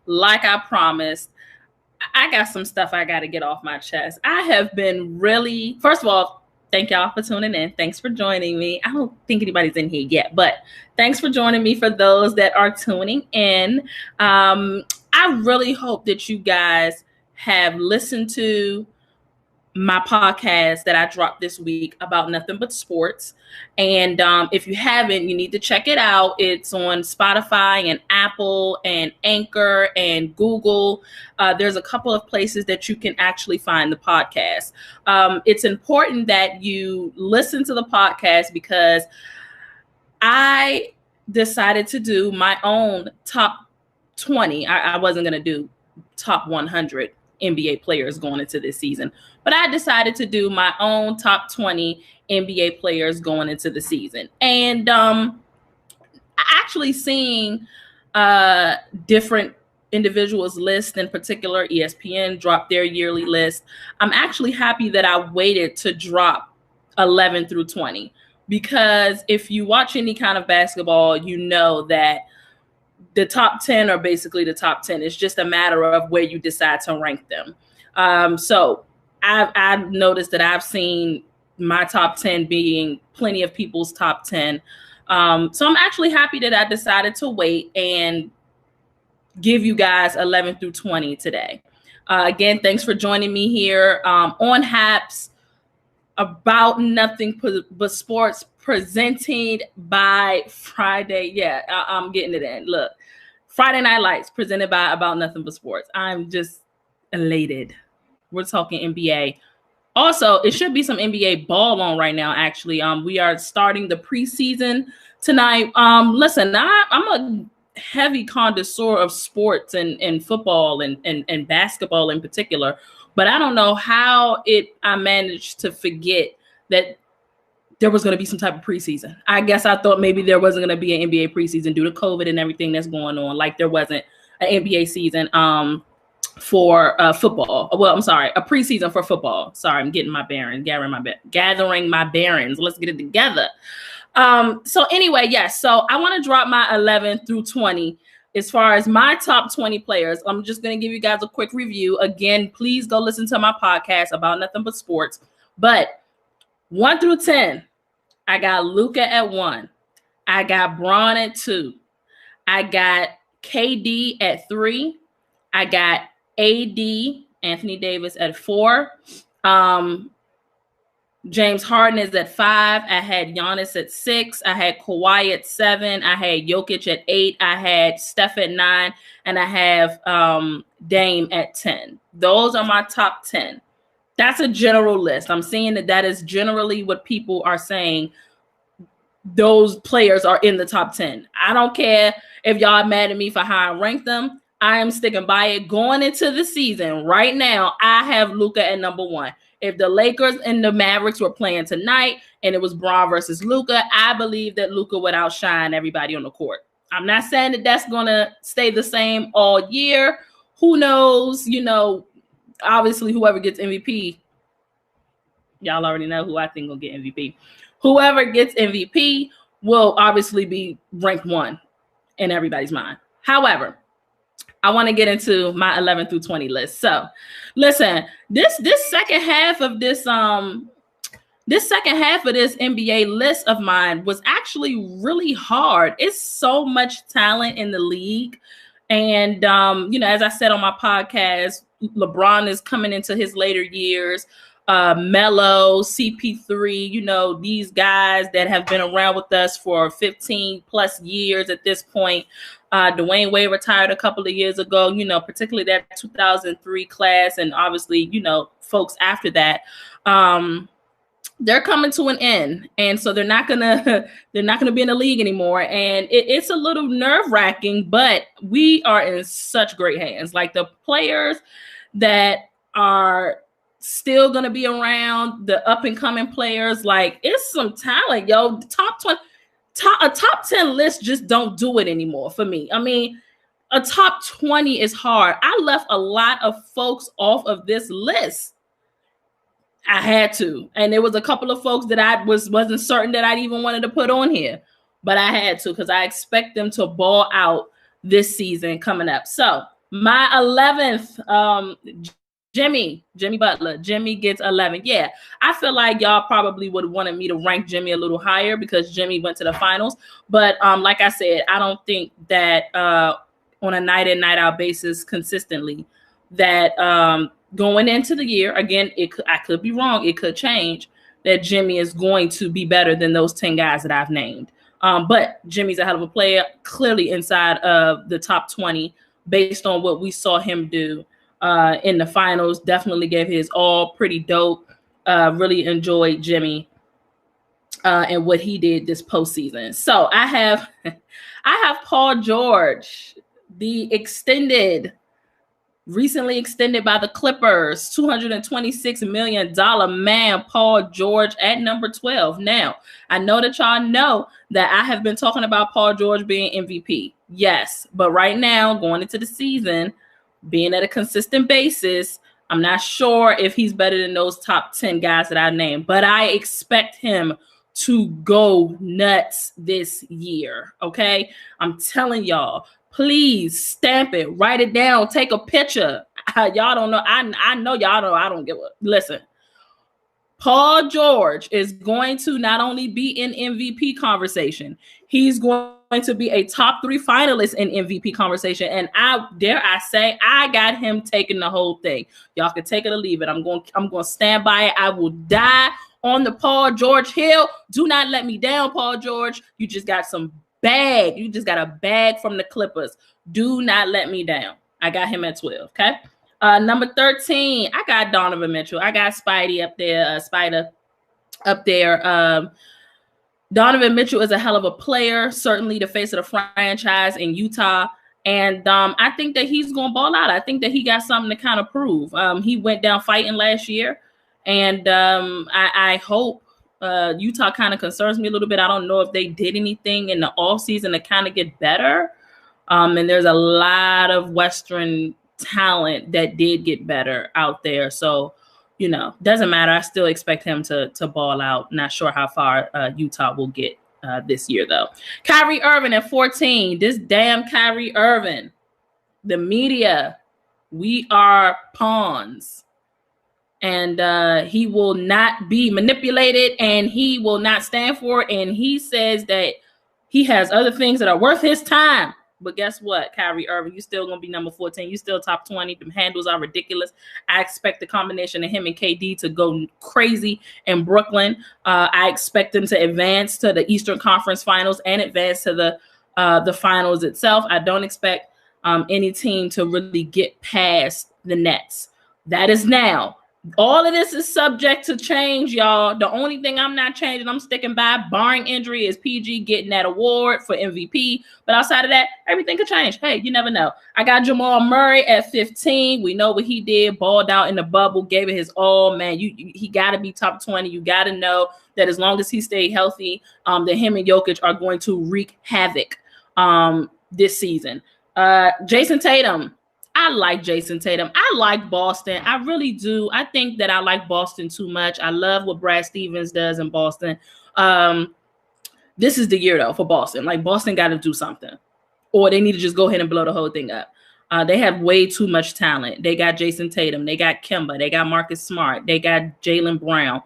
like I promised, I got some stuff I got to get off my chest. I have been really, first of all, thank y'all for tuning in. Thanks for joining me. I don't think anybody's in here yet, but thanks for joining me for those that are tuning in. I really hope that you guys have listened to my podcast that I dropped this week about nothing but sports. And if you haven't, you need to check it out. It's on Spotify and Apple and Anchor and Google. There's a couple of places that you can actually find the podcast. It's important that you listen to the podcast because I decided to do my own top 20. I wasn't going to do top 100 NBA players going into this season, but I decided to do my own top 20 NBA players going into the season. And actually seeing different individuals list, in particular ESPN dropped their yearly list. I'm actually happy that I waited to drop 11 through 20, because if you watch any kind of basketball, you know that the top 10 are basically the top 10. It's just a matter of where you decide to rank them. So I've noticed that I've seen my top 10 being plenty of people's top 10. So I'm actually happy that I decided to wait and give you guys 11 through 20 today. Again, thanks for joining me here on HAPS About Nothing But Sports, presented by Friday. Yeah, I'm getting it in. Look, Friday Night Lights, presented by About Nothing But Sports. I'm just elated. We're talking NBA. Also, it should be some NBA ball on right now, actually. We are starting the preseason tonight. Listen, I'm a heavy connoisseur of sports and football and basketball in particular, but I don't know how I managed to forget that there was going to be some type of preseason. I guess I thought maybe there wasn't going to be an NBA preseason due to COVID and everything that's going on. Like there wasn't an NBA season for football. Well, I'm sorry, a preseason for football. Sorry, I'm getting my bearings, gathering my bearings. Let's get it together. So anyway, yes. So I want to drop my 11 through 20 as far as my top 20 players. I'm just going to give you guys a quick review. Again, please go listen to my podcast About Nothing But Sports. But 1 through 10, I got Luka at 1. I got Bron at 2. I got KD at 3. I got AD, Anthony Davis, at 4. James Harden is at 5. I had Giannis at 6. I had Kawhi at 7. I had Jokic at 8. I had Steph at 9. And I have Dame at 10. Those are my top 10. That's a general list. I'm seeing that is generally what people are saying. Those players are in the top 10. I don't care if y'all are mad at me for how I ranked them. I am sticking by it going into the season. Right now, I have Luka at number 1. If the Lakers and the Mavericks were playing tonight and it was Bron versus Luka, I believe that Luka would outshine everybody on the court. I'm not saying that that's going to stay the same all year. Who knows? You know, obviously, whoever gets MVP, y'all already know who I think will get MVP. Whoever gets MVP will obviously be ranked 1 in everybody's mind. However, I want to get into my 11 through 20 list. So, listen, this second half of this NBA list of mine was actually really hard. It's so much talent in the league. And, you know, as I said on my podcast, LeBron is coming into his later years. Melo, CP3, you know, these guys that have been around with us for 15 plus years at this point. Dwayne Wade retired a couple of years ago, you know, particularly that 2003 class. And obviously, you know, folks after that, they're coming to an end. And so they're not gonna be in the league anymore. And it's a little nerve wracking, but we are in such great hands. Like the players that are still going to be around, the up and coming players, like it's some talent, yo. A top 10 list just don't do it anymore for me. I mean, a top 20 is hard. I left a lot of folks off of this list. I had to. And there was a couple of folks that I wasn't certain that I'd even wanted to put on here, but I had to because I expect them to ball out this season coming up. So My 11th, Jimmy Butler. Jimmy gets 11. Yeah, I feel like y'all probably would have wanted me to rank Jimmy a little higher because Jimmy went to the finals. But like I said, I don't think that on a night in, night out basis consistently that going into the year, again, I could be wrong. It could change, that Jimmy is going to be better than those 10 guys that I've named. But Jimmy's a hell of a player, clearly inside of the top 20 based on what we saw him do in the finals. Definitely gave his all, pretty dope. Really enjoyed Jimmy and what he did this postseason. So I have Paul George, the recently extended by the Clippers, $226 million man, Paul George at number 12. Now, I know that y'all know that I have been talking about Paul George being MVP. Yes, but right now, going into the season, being at a consistent basis, I'm not sure if he's better than those top 10 guys that I named, but I expect him to go nuts this year, okay? I'm telling y'all. Please stamp it, write it down, take a picture. Y'all don't know. I know y'all know. I don't give a listen. Paul George is going to not only be in MVP conversation, he's going to be a top 3 finalist in MVP conversation. And I say, I got him taking the whole thing. Y'all can take it or leave it. I'm going to stand by it. I will die on the Paul George hill. Do not let me down, Paul George. You just got some bag. You just got a bag from the Clippers. Do not let me down. I got him at 12. Okay. Number 13, I got Donovan Mitchell. I got Spidey up there, Spider up there. Donovan Mitchell is a hell of a player, certainly the face of the franchise in Utah. And I think that he's going to ball out. I think that he got something to kind of prove. He went down fighting last year. And I hope Utah kind of concerns me a little bit. I don't know if they did anything in the offseason to kind of get better. And there's a lot of Western talent that did get better out there. So, doesn't matter. I still expect him to ball out. Not sure how far Utah will get this year, though. Kyrie Irving at 14. This damn Kyrie Irving. The media, we are pawns. And he will not be manipulated, and he will not stand for it. And he says that he has other things that are worth his time. But guess what, Kyrie Irving, you still going to be number 14. You still top 20. The handles are ridiculous. I expect the combination of him and KD to go crazy in Brooklyn. I expect them to advance to the Eastern Conference Finals and advance to the finals itself. I don't expect any team to really get past the Nets. That is now. All of this is subject to change, y'all. The only thing I'm not changing, I'm sticking by, barring injury, is PG getting that award for MVP. But outside of that, everything could change. Hey, you never know. I got Jamal Murray at 15. We know what he did, balled out in the bubble, gave it his all. Man, he got to be top 20. You got to know that as long as he stay healthy, that him and Jokic are going to wreak havoc this season. Jason Tatum. I like Jason Tatum. I like Boston. I really do. I think that I like Boston too much. I love what Brad Stevens does in Boston. This is the year, though, for Boston. Like, Boston got to do something. Or they need to just go ahead and blow the whole thing up. They have way too much talent. They got Jason Tatum. They got Kemba. They got Marcus Smart. They got Jaylen Brown.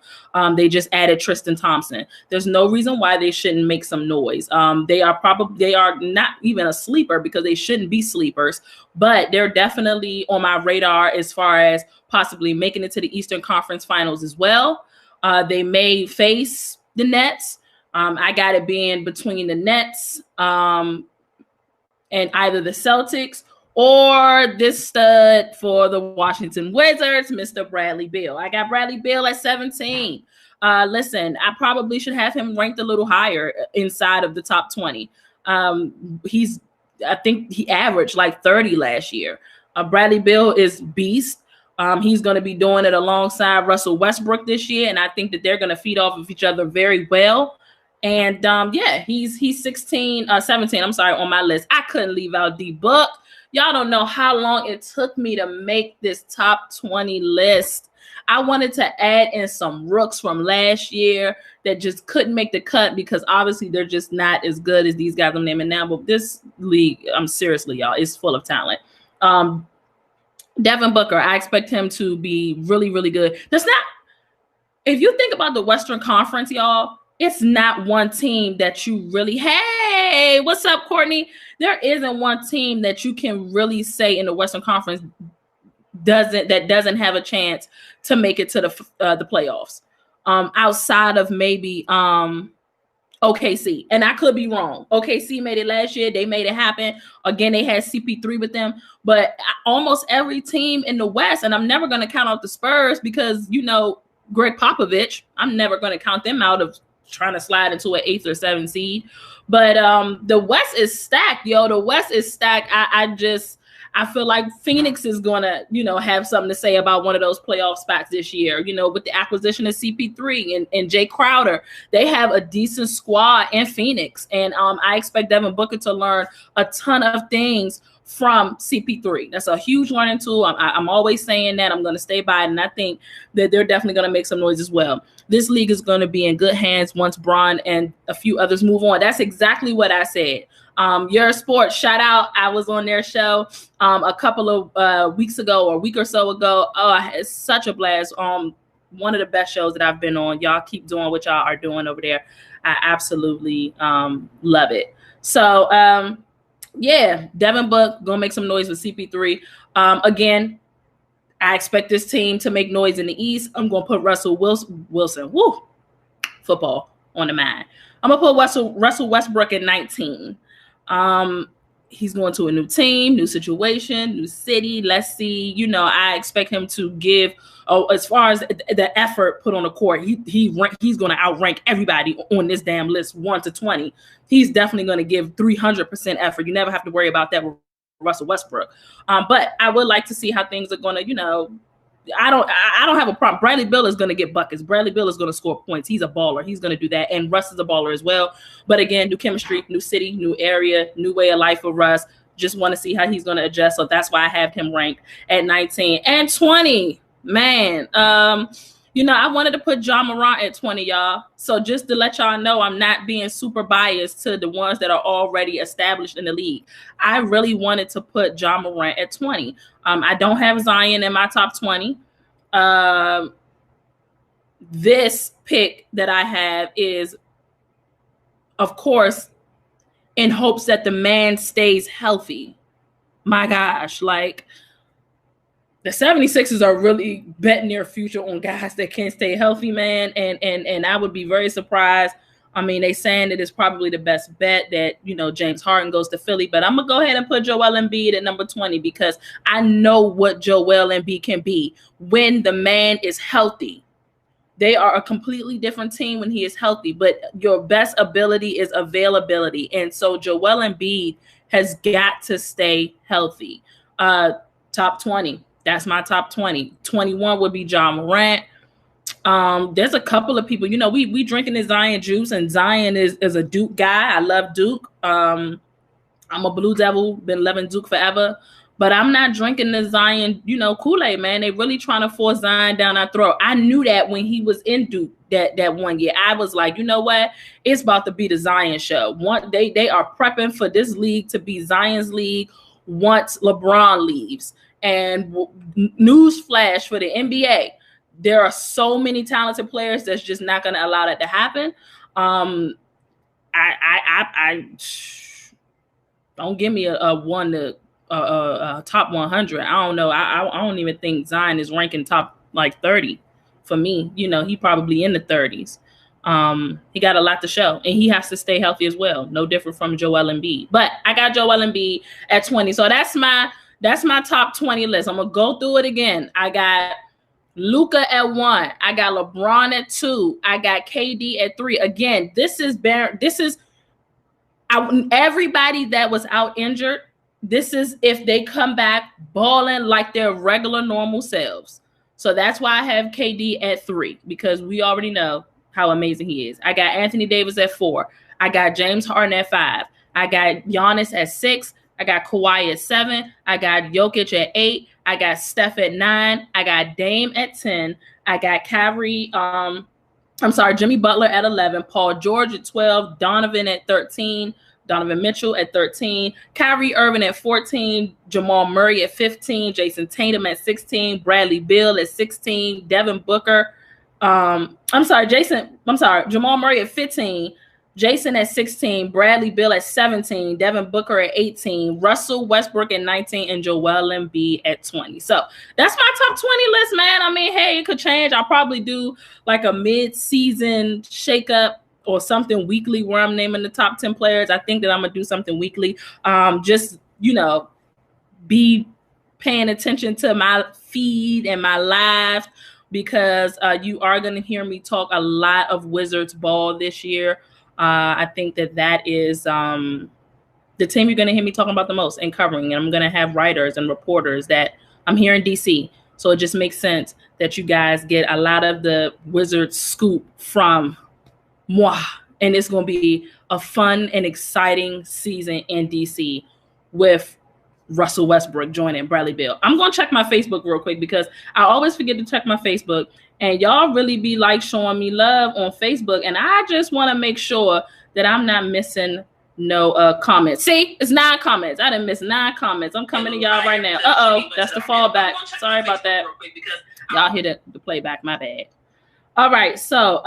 They just added Tristan Thompson. There's no reason why they shouldn't make some noise. They are not even a sleeper because they shouldn't be sleepers, but they're definitely on my radar as far as possibly making it to the Eastern Conference Finals as well. They may face the Nets. I got it being between the Nets and either the Celtics or this stud for the Washington Wizards, Mr. Bradley Beal. I got Bradley Beal at 17. Listen, I probably should have him ranked a little higher inside of the top 20. I think he averaged like 30 last year. Bradley Beal is beast. He's going to be doing it alongside Russell Westbrook this year, and I think that they're going to feed off of each other very well. And he's 17, on my list. I couldn't leave out D-Book. Y'all don't know how long it took me to make this top 20 list. I wanted to add in some rooks from last year that just couldn't make the cut because obviously they're just not as good as these guys I'm naming now. But this league, seriously, y'all, is full of talent. Devin Booker, I expect him to be really, really good. That's not, if you think about the Western Conference, y'all, it's not one team that you really, hey, what's up, Courtney? There isn't one team that you can really say in the Western Conference doesn't have a chance to make it to the playoffs. Outside of maybe OKC, and I could be wrong. OKC made it last year. They made it happen. Again, they had CP3 with them, but almost every team in the West, and I'm never going to count out the Spurs because, you know, Greg Popovich, I'm never going to count them out of trying to slide into an 8th or 7th seed. But the West is stacked, yo. The West is stacked. I feel like Phoenix is going to, you know, have something to say about one of those playoff spots this year, you know, with the acquisition of CP3 and Jay Crowder. They have a decent squad in Phoenix. And I expect Devin Booker to learn a ton of things from CP3. That's a huge learning tool. I'm always saying that. I'm going to stay by it. And I think that they're definitely going to make some noise as well. This league is going to be in good hands once Bron and a few others move on. That's exactly what I said. Your Sports, shout out. I was on their show a couple of weeks ago or a week or so ago. Oh, it's such a blast. One of the best shows that I've been on. Y'all keep doing what y'all are doing over there. I absolutely love it. So, yeah, Devin Book gonna make some noise with CP3. Again, I expect this team to make noise in the East. I'm gonna put Russell Wilson. Woo, football on the mind. I'm gonna put Russell Westbrook at 19. He's going to a new team, new situation, new city. Let's see. You know, I expect him to give. As far as the effort put on the court, he's going to outrank everybody on this damn list 1 to 20. He's definitely going to give 300% effort. You never have to worry about that with Russell Westbrook. But I would like to see how things are going to, you know. I don't have a problem. Bradley Beal is going to get buckets. Bradley Beal is going to score points. He's a baller. He's going to do that. And Russ is a baller as well. But again, new chemistry, new city, new area, new way of life for Russ. Just want to see how he's going to adjust. So that's why I have him ranked at 19 and 20. Man, you know, I wanted to put John Morant at 20, y'all. So just to let y'all know, I'm not being super biased to the ones that are already established in the league. I really wanted to put John Morant at 20. I don't have Zion in my top 20. This pick that I have is, of course, in hopes that the man stays healthy. My gosh, like, the 76ers are really betting their future on guys that can't stay healthy, man. And I would be very surprised. I mean, they saying that it's probably the best bet that, you know, James Harden goes to Philly. But I'm going to go ahead and put Joel Embiid at number 20 because I know what Joel Embiid can be when the man is healthy. They are a completely different team when he is healthy. But your best ability is availability. And so Joel Embiid has got to stay healthy. Top 20. That's my top 20. 21 would be John Morant. There's a couple of people, you know, we drinking the Zion juice, and Zion is a Duke guy. I love Duke. I'm a Blue Devil, been loving Duke forever. But I'm not drinking the Zion, you know, Kool-Aid, man. They really trying to force Zion down our throat. I knew that when he was in Duke that one year. I was like, you know what? It's about to be the Zion show. They are prepping for this league to be Zion's league once LeBron leaves. And news flash for the NBA, there are so many talented players that's just not going to allow that to happen. I don't give me a top 100. I don't know. I don't even think Zion is ranking top like 30 for me. You know, he probably in the 30s. He got a lot to show, and he has to stay healthy as well. No different from Joel Embiid. But I got Joel Embiid at 20. So that's my top 20 list. I'm going to go through it again. I got Luka at 1. I got LeBron at 2. I got KD at 3. Again, this is everybody that was out injured. This is if they come back balling like their regular normal selves. So that's why I have KD at 3, because we already know how amazing he is. I got Anthony Davis at 4. I got James Harden at 5. I got Giannis at 6. I got Kawhi at 7. I got Jokic at 8. I got Steph at 9. I got Dame at 10. I got Jimmy Butler at 11. Paul George at 12. Donovan at 13. Donovan Mitchell at 13, Kyrie Irving at 14, Jamal Murray at 15, Jason Tatum at 16, Bradley Beal at 16, Devin Booker. Jamal Murray at 15, Jason at 16, Bradley Beal at 17, Devin Booker at 18, Russell Westbrook at 19, and Joel Embiid at 20. So that's my top 20 list, man. I mean, hey, it could change. I'll probably do like a mid-season shakeup or something weekly where I'm naming the top 10 players. I think that I'm going to do something weekly. Just, be paying attention to my feed and my live, because you are going to hear me talk a lot of Wizards ball this year. I think that is the team you're going to hear me talking about the most and covering. And I'm going to have writers and reporters that I'm here in DC. So it just makes sense that you guys get a lot of the Wizards scoop from moi. And it's going to be a fun and exciting season in DC with Russell Westbrook joining Bradley Beal. I'm going to check my Facebook real quick, because I always forget to check my Facebook, and y'all really be like showing me love on Facebook. And I just want to make sure that I'm not missing no comments. See, it's 9 comments. I didn't miss 9 comments. I'm coming to y'all right now. That's the fallback. Sorry about that. Y'all hear the playback. My bad. All right. So,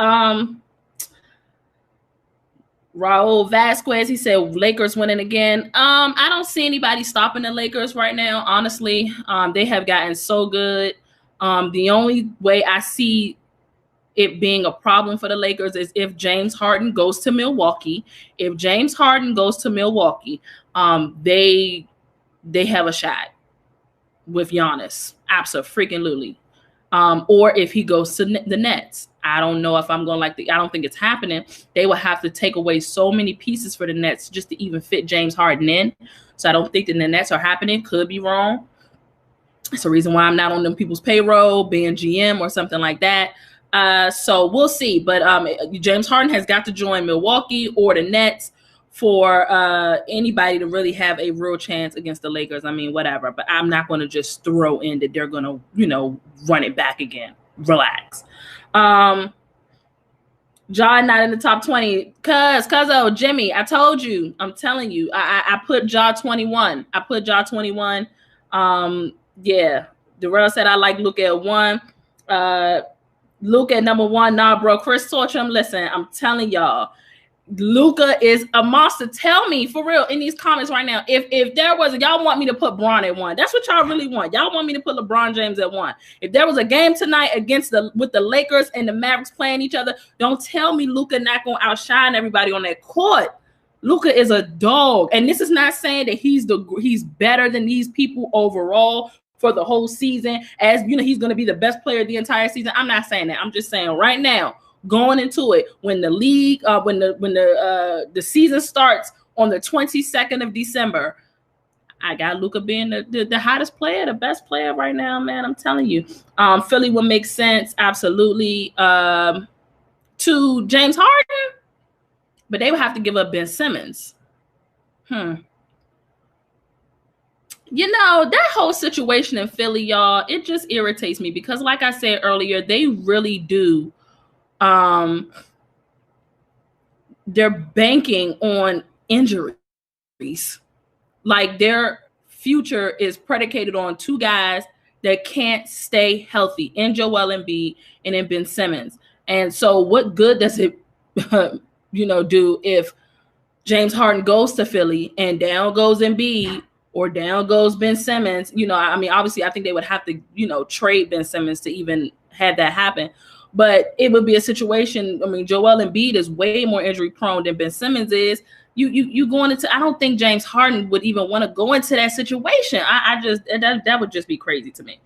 Raul Vasquez, he said Lakers winning again. I don't see anybody stopping the Lakers right now, honestly. They have gotten so good. The only way I see it being a problem for the Lakers is if James Harden goes to Milwaukee. If James Harden goes to Milwaukee, they have a shot with Giannis. Absolutely. Or if he goes to the Nets. I don't know if I'm going to I don't think it's happening. They will have to take away so many pieces for the Nets just to even fit James Harden in. So I don't think that the Nets are happening. Could be wrong. It's the reason why I'm not on them people's payroll, being GM or something like that. So we'll see. But James Harden has got to join Milwaukee or the Nets for anybody to really have a real chance against the Lakers. I mean, whatever. But I'm not going to just throw in that they're going to, run it back again. Relax. John not in the top 20. Jimmy, I told you. I'm telling you. I put Ja 21. Yeah. Darrell said I like Luke at 1. Luke at number 1. Nah, bro. Chris Torcham, listen, I'm telling y'all. Luka is a monster. Tell me for real in these comments right now, if there was y'all want me to put Bron at 1. That's what y'all really want. Y'all want me to put LeBron James at 1. If there was a game tonight with the Lakers and the Mavericks playing each other, don't tell me Luka not gonna outshine everybody on that court. Luka is a dog, and this is not saying that he's better than these people overall for the whole season. As he's gonna be the best player the entire season. I'm not saying that. I'm just saying right now, going into it, when the league, when the season starts on the 22nd of December, I got Luka being the hottest player, the best player right now, man. I'm telling you. Philly would make sense, absolutely, to James Harden, but they would have to give up Ben Simmons. That whole situation in Philly, y'all, it just irritates me because, like I said earlier, they really do. They're banking on injuries. Like their future is predicated on 2 guys that can't stay healthy, in Joel Embiid and in Ben Simmons. And so what good does it, do if James Harden goes to Philly and down goes Embiid or down goes Ben Simmons? Obviously I think they would have to, trade Ben Simmons to even have that happen. But it would be a situation. Joel Embiid is way more injury prone than Ben Simmons is. You going into? I don't think James Harden would even want to go into that situation. That would just be crazy to me.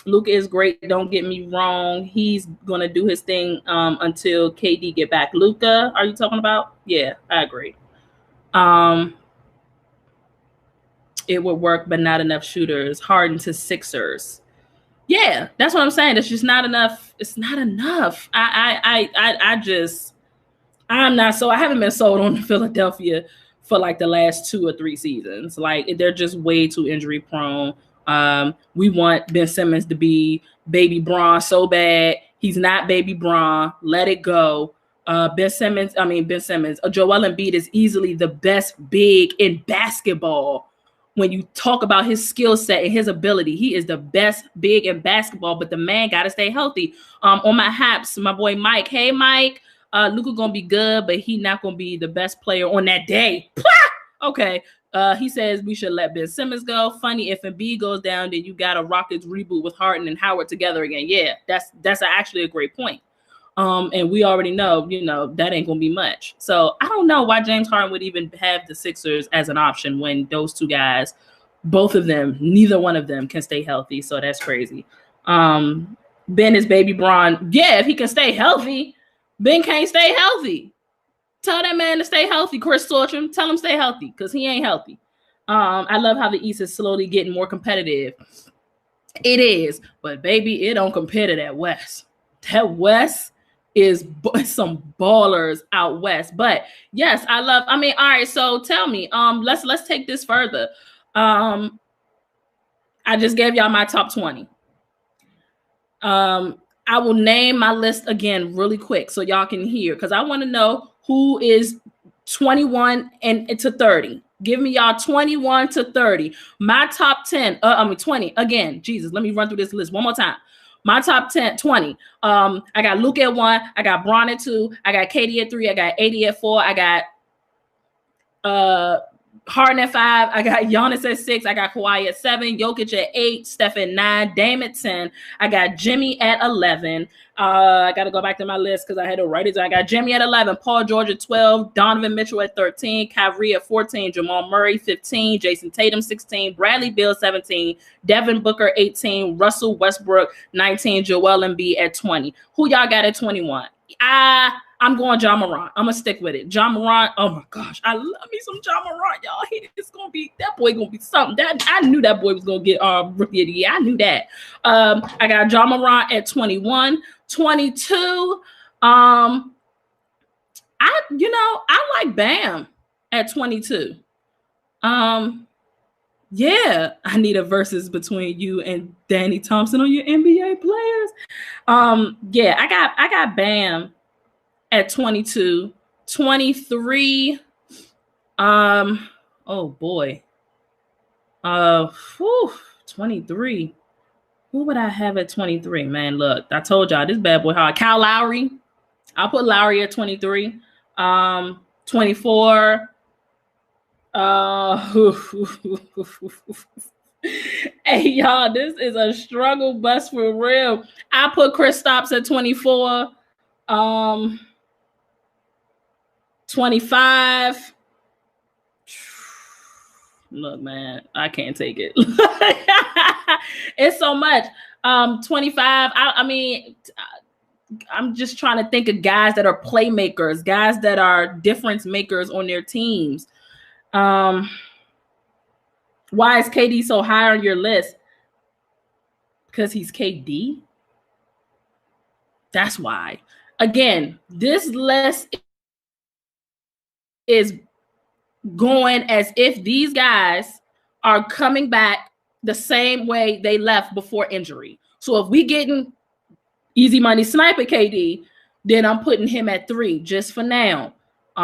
Luka is great. Don't get me wrong. He's gonna do his thing until KD get back. Luka, are you talking about? Yeah, I agree. It would work, but not enough shooters. Harden to Sixers. Yeah, that's what I'm saying. It's just not enough. It's not enough. I haven't been sold on Philadelphia for like the last 2 or 3 seasons. Like they're just way too injury prone. We want Ben Simmons to be baby Bron so bad. He's not baby Bron. Let it go. Ben Simmons. Joel Embiid is easily the best big in basketball. When you talk about his skill set and his ability, he is the best big in basketball, but the man got to stay healthy. On my haps, my boy Mike. Hey, Mike. Luka going to be good, but he not going to be the best player on that day. Okay. He says we should let Ben Simmons go. Funny, if Embiid goes down, then you got a Rockets reboot with Harden and Howard together again. Yeah, that's actually a great point. And we already know, that ain't gonna be much. So I don't know why James Harden would even have the Sixers as an option when those two guys, both of them, neither one of them can stay healthy. So that's crazy. Ben is baby Bron. Yeah, if he can stay healthy, Ben can't stay healthy. Tell that man to stay healthy, Chris Torcham. Tell him stay healthy because he ain't healthy. I love how the East is slowly getting more competitive. It is, but baby, it don't compare to that West. That West is some ballers out West. But yes, all right, so tell me, let's take this further. I just gave y'all my top 20. I will name my list again really quick so y'all can hear, because I want to know who is 21 and to 30. Give me y'all 21 to 30. My top 10, 20. Again, Jesus, let me run through this list one more time. My top 10, 20. I got Luke at 1. I got Bron at 2. I got Katie at 3. I got AD at 4. I got Harden at 5. I got Giannis at 6. I got Kawhi at 7. Jokic at 8. Steph at 9. Dame at 10. I got Jimmy at 11. I got to go back to my list because I had to write it down. I got Jimmy at 11. Paul George at 12. Donovan Mitchell at 13. Kyrie at 14. Jamal Murray 15. Jason Tatum 16. Bradley Beal 17. Devin Booker 18. Russell Westbrook 19. Joel Embiid at 20. Who y'all got at 21? I'm going Ja Morant. I'm gonna stick with it. Ja Morant. Oh my gosh, I love me some Ja Morant, y'all. That boy gonna be something. That I knew that boy was gonna get Rookie of the Year. I knew that. I got Ja Morant at 21, 22. I like Bam at 22. Yeah, I need a versus between you and Danny Thompson on your NBA players. Yeah, I got Bam at 22, 23. Oh boy. 23. Who would I have at 23? Man, look, I told y'all this bad boy hard. Kyle Lowry. I'll put Lowry at 23. 24. Hey y'all, this is a struggle bus for real. I put Kristaps at 24. 25. Look, man, I can't take it. It's so much. 25. I'm just trying to think of guys that are playmakers, guys that are difference makers on their teams. Why is KD so high on your list? Because he's KD? That's why. Again, this list is going as if these guys are coming back the same way they left before injury. So if we getting easy money sniper KD, then I'm putting him at 3 just for now.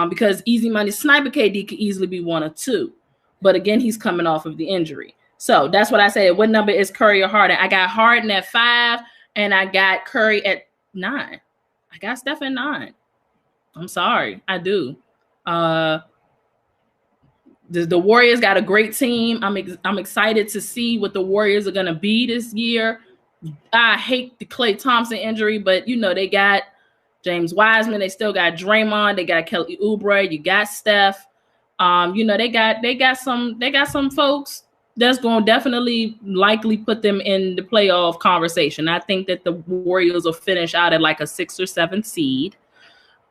Because easy money sniper KD could easily be 1 or 2. But again, he's coming off of the injury. So that's what I said. What number is Curry or Harden? I got Harden at 5 and I got Curry at 9. I got Steph at 9. I'm sorry. I do. The Warriors got a great team. I'm excited to see what the Warriors are going to be this year. I hate the Klay Thompson injury, but they got James Wiseman. They still got Draymond. They got Kelly Oubre. You got Steph. They got some folks that's going to definitely likely put them in the playoff conversation. I think that the Warriors will finish out at like a 6 or 7 seed.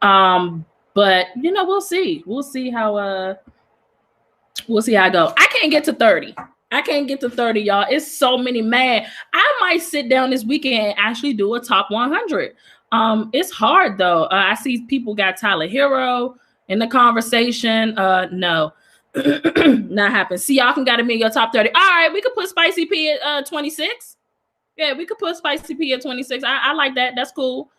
But we'll see. We'll see how I go. I can't get to 30. Y'all. It's so many, man. I might sit down this weekend and actually do a top 100. It's hard though. I see people got Tyler Hero in the conversation. No, not happen. See, y'all can got me in your top 30. All right, we could put Spicy P at 26. Yeah, we could put Spicy P at 26. I like that. That's cool.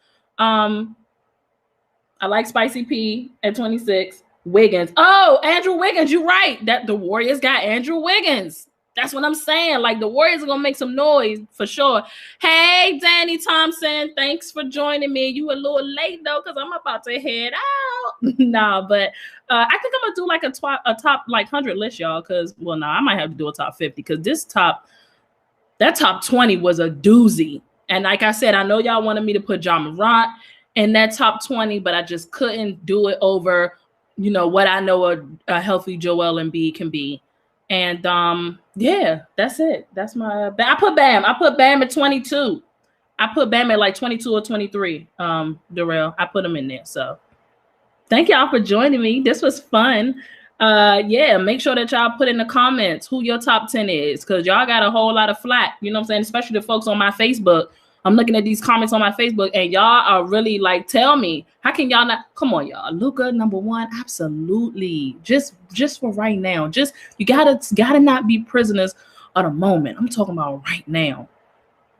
I like Spicy P at 26. Wiggins. Oh, Andrew Wiggins. You're right. That the Warriors got Andrew Wiggins. That's what I'm saying. Like, the Warriors are going to make some noise for sure. Hey, Danny Thompson. Thanks for joining me. You a little late, though, because I'm about to head out. Nah, but I think I'm going to do like a top like 100 list, y'all, because, well, no, I might have to do a top 50 because that top 20 was a doozy. And like I said, I know y'all wanted me to put Jamal Murray in that top 20, but I just couldn't do it over, you know, what I know a healthy Joel Embiid can be. And yeah, that's it. That's my I put Bam at 22. I put Bam at like 22 or 23. Darrell, I put him in there. So thank y'all for joining me. This was fun. Yeah, make sure that y'all put in the comments who your top 10 is, because y'all got a whole lot of flack, you know what I'm saying? Especially the folks on my Facebook. I'm looking at these comments on my Facebook, and y'all are really like, tell me, how can y'all not? Come on, y'all. Luka number one, absolutely. Just for right now. Just you gotta not be prisoners of the moment. I'm talking about right now.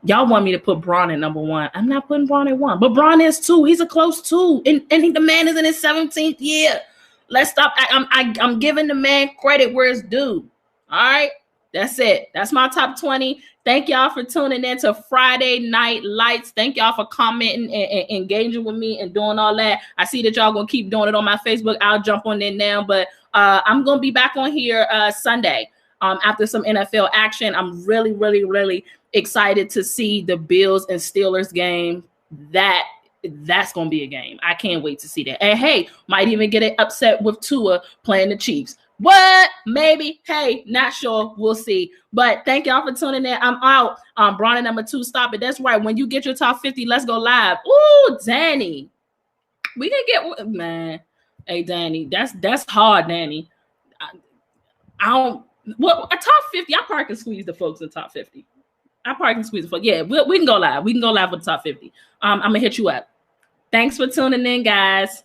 Y'all want me to put Bron at number one. I'm not putting Bron at one, but Bron is two. He's a close two, and the man is in his 17th year. Let's stop. I'm giving the man credit where it's due. All right. That's it. That's my top 20. Thank y'all for tuning in to Friday Night Lights. Thank y'all for commenting and engaging with me and doing all that. I see that y'all going to keep doing it on my Facebook. I'll jump on there now, but I'm going to be back on here Sunday after some NFL action. I'm really, really, really excited to see the Bills and Steelers game. That's going to be a game. I can't wait to see that. And hey, might even get it upset with Tua playing the Chiefs. What? Maybe. Hey, not sure. We'll see. But thank y'all for tuning in. I'm out. Bron at number 2. Stop it. That's right. When you get your top 50, let's go live. Ooh, Danny. We can get, man. Hey, Danny. That's hard, Danny. I don't, well, a top 50, I probably can squeeze the folks in the top 50. I probably can squeeze the folks. Yeah, we can go live. We can go live with the top 50. I'm going to hit you up. Thanks for tuning in, guys.